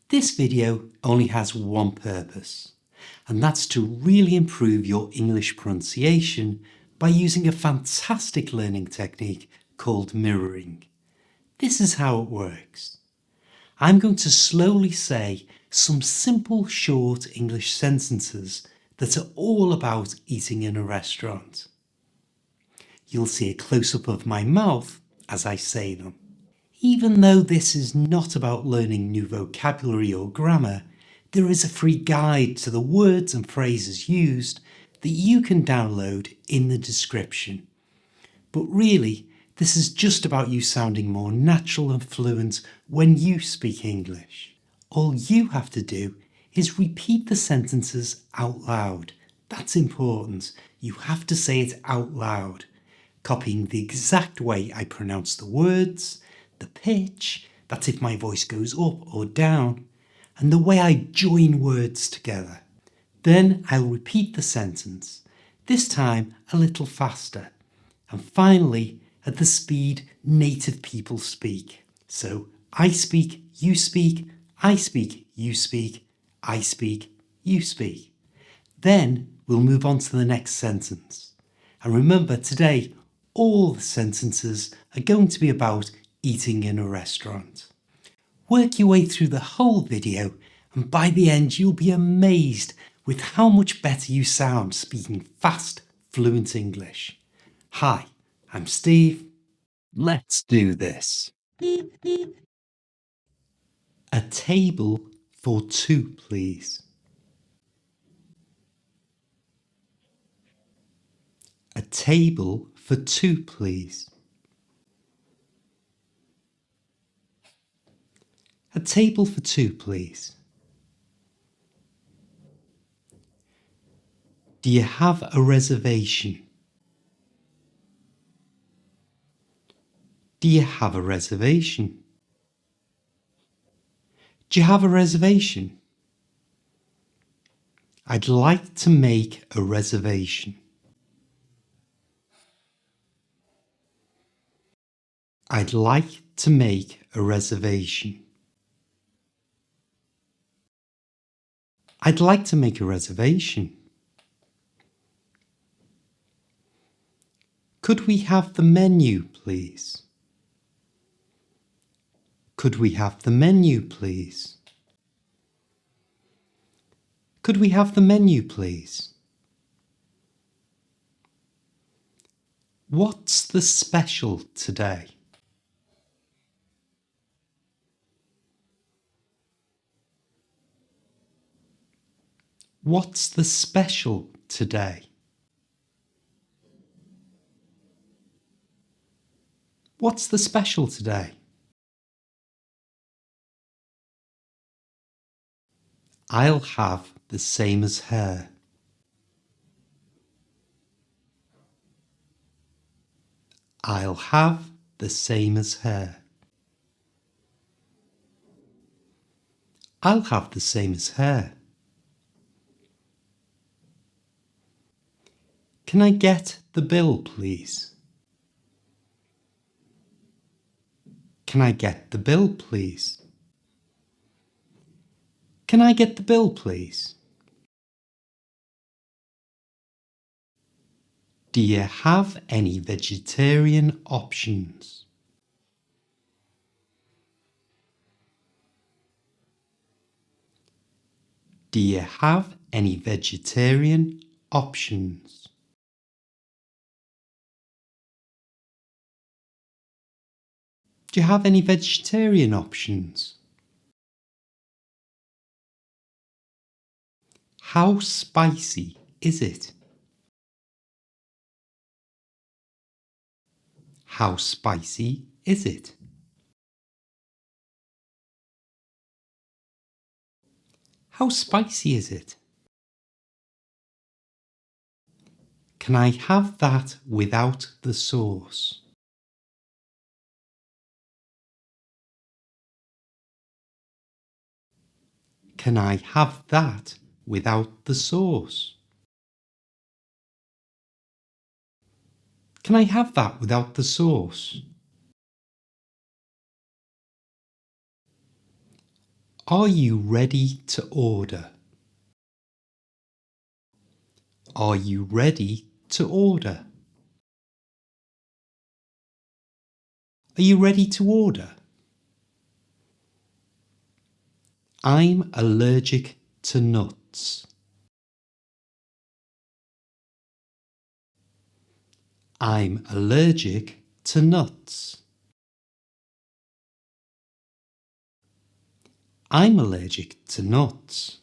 This video only has one purpose, and that's to really improve your English pronunciation by using a fantastic learning technique called mirroring. This is how it works. I'm going to slowly say some simple short English sentences that are all about eating in a restaurant. You'll see a close-up of my mouth as I say them. Even though this is not about learning new vocabulary or grammar, there is a free guide to the words and phrases used that you can download in the description. But really, this is just about you sounding more natural and fluent when you speak English. All you have to do is repeat the sentences out loud. That's important. You have to say it out loud, copying the exact way I pronounce the words, the pitch, that's if my voice goes up or down, and the way I join words together. Then I'll repeat the sentence, this time a little faster, and finally at the speed native people speak. So I speak, you speak, I speak, you speak, I speak, you speak. Then we'll move on to the next sentence. And remember, today all the sentences are going to be about eating in a restaurant. Work your way through the whole video, and by the end you'll be amazed with how much better you sound speaking fast, fluent English. Hi, I'm Steve. Let's do this. A table for two, please. A table for two, please. A table for two, please. Do you have a reservation? Do you have a reservation? Do you have a reservation? I'd like to make a reservation. I'd like to make a reservation. I'd like to make a reservation. Could we have the menu, please? Could we have the menu, please? Could we have the menu, please? What's the special today? What's the special today? What's the special today? I'll have the same as her. I'll have the same as her. I'll have the same as her. Can I get the bill, please? Can I get the bill, please? Can I get the bill, please? Do you have any vegetarian options? Do you have any vegetarian options? Do you have any vegetarian options? How spicy is it? How spicy is it? How spicy is it? Can I have that without the sauce? Can I have that without the sauce? Can I have that without the sauce? Are you ready to order? Are you ready to order? Are you ready to order? I'm allergic to nuts. I'm allergic to nuts. I'm allergic to nuts.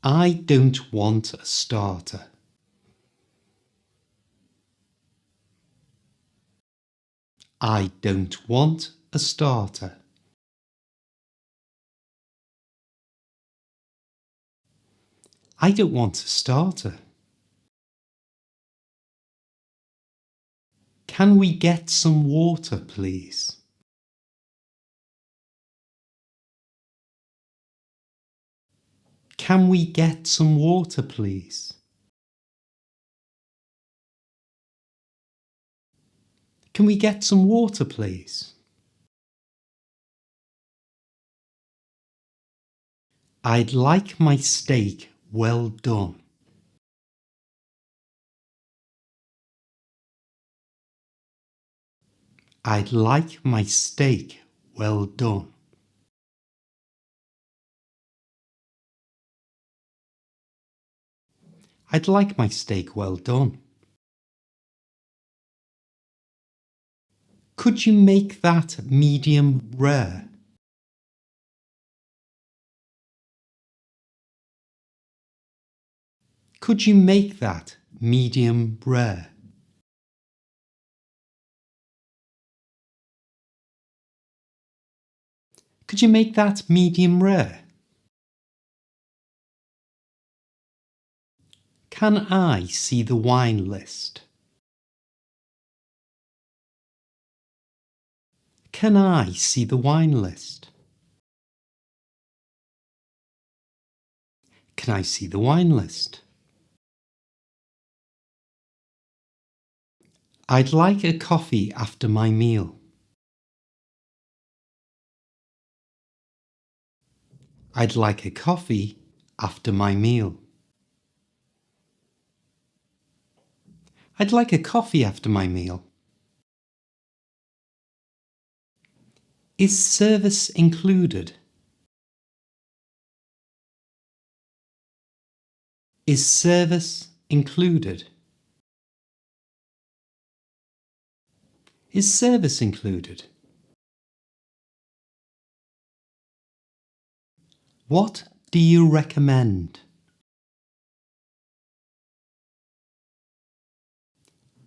I don't want a starter. I don't want a starter. I don't want a starter. Can we get some water, please? Can we get some water, please? Can we get some water, please? I'd like my steak well done. I'd like my steak well done. I'd like my steak well done. Could you make that medium rare? Could you make that medium rare? Could you make that medium rare? Can I see the wine list? Can I see the wine list? Can I see the wine list? I'd like a coffee after my meal. I'd like a coffee after my meal. I'd like a coffee after my meal. Is service included? Is service included? Is service included? What do you recommend?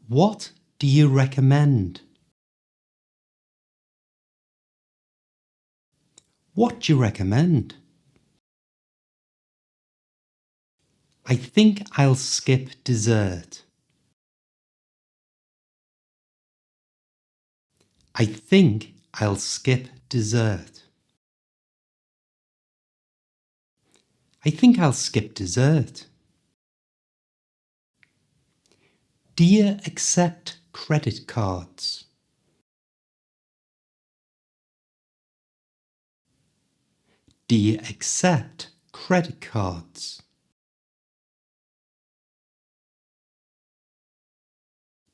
What do you recommend? What do you recommend? I think I'll skip dessert. I think I'll skip dessert. I think I'll skip dessert. Do you accept credit cards? Do you accept credit cards?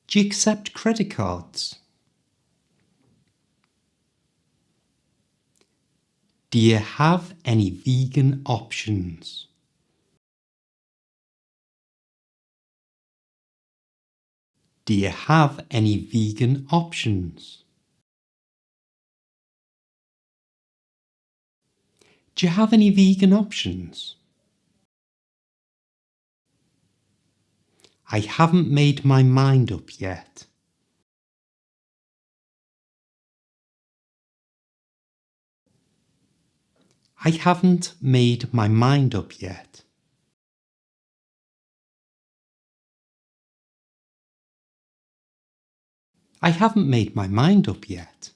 Do you accept credit cards? Do you have any vegan options? Do you have any vegan options? Do you have any vegan options? I haven't made my mind up yet. I haven't made my mind up yet. I haven't made my mind up yet.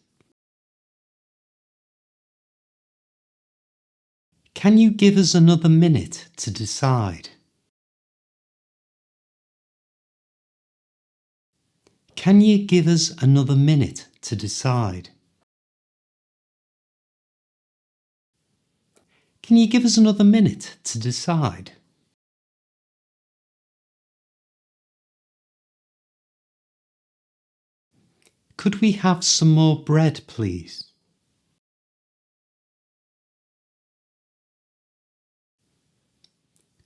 Can you give us another minute to decide? Can you give us another minute to decide? Can you give us another minute to decide? Could we have some more bread, please?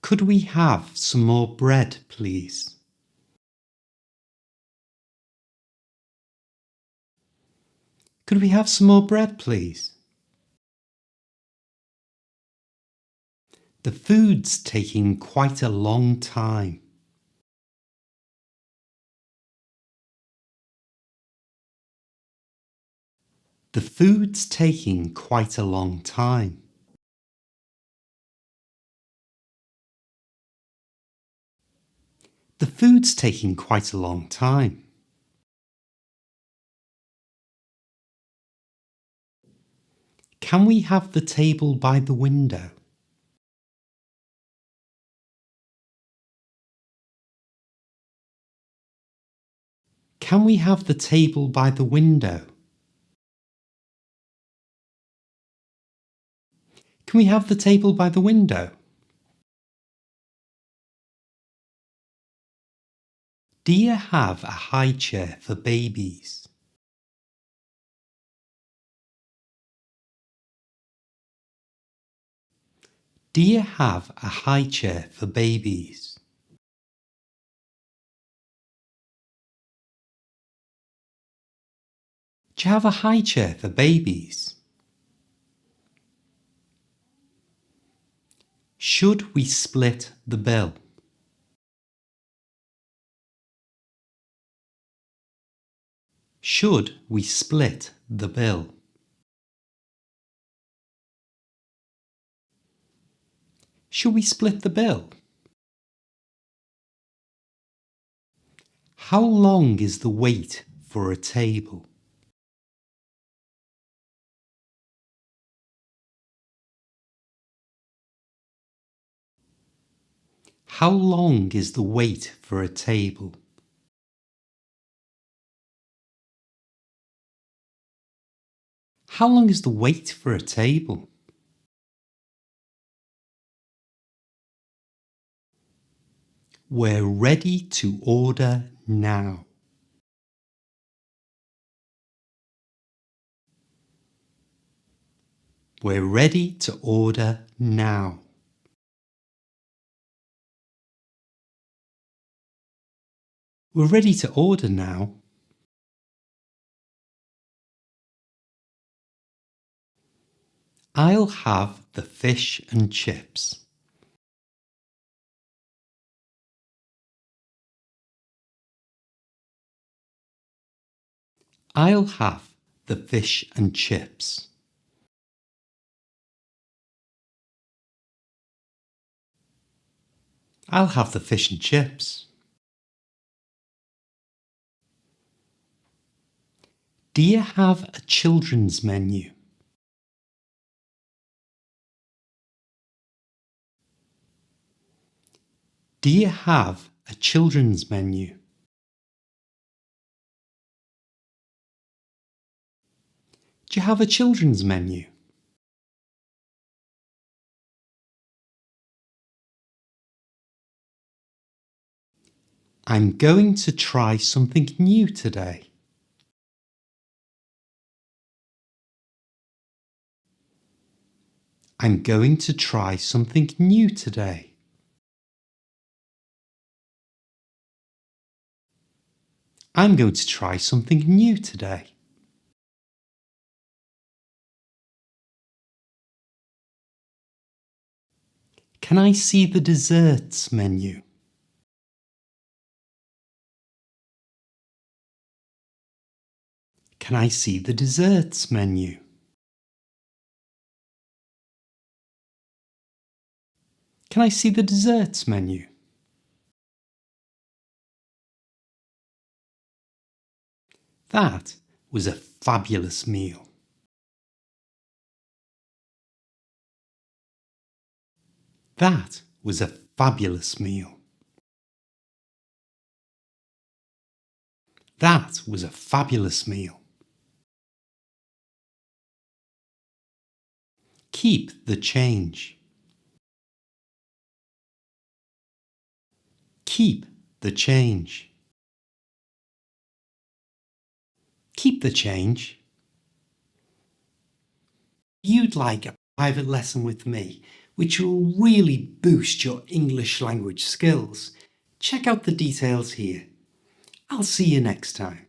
Could we have some more bread, please? Could we have some more bread, please? The food's taking quite a long time. The food's taking quite a long time. The food's taking quite a long time. Can we have the table by the window? Can we have the table by the window? Can we have the table by the window? Do you have a high chair for babies? Do you have a high chair for babies? Do you have a high chair for babies? Should we split the bill? Should we split the bill? Should we split the bill? How long is the wait for a table? How long is the wait for a table? How long is the wait for a table? We're ready to order now. We're ready to order now. We're ready to order now. I'll have the fish and chips. I'll have the fish and chips. I'll have the fish and chips. Do you have a children's menu? Do you have a children's menu? Do you have a children's menu? I'm going to try something new today. I'm going to try something new today. I'm going to try something new today. Can I see the desserts menu? Can I see the desserts menu? Can I see the desserts menu? That was a fabulous meal. That was a fabulous meal. That was a fabulous meal. Keep the change. Keep the change. Keep the change. If you'd like a private lesson with me, which will really boost your English language skills, check out the details here. I'll see you next time.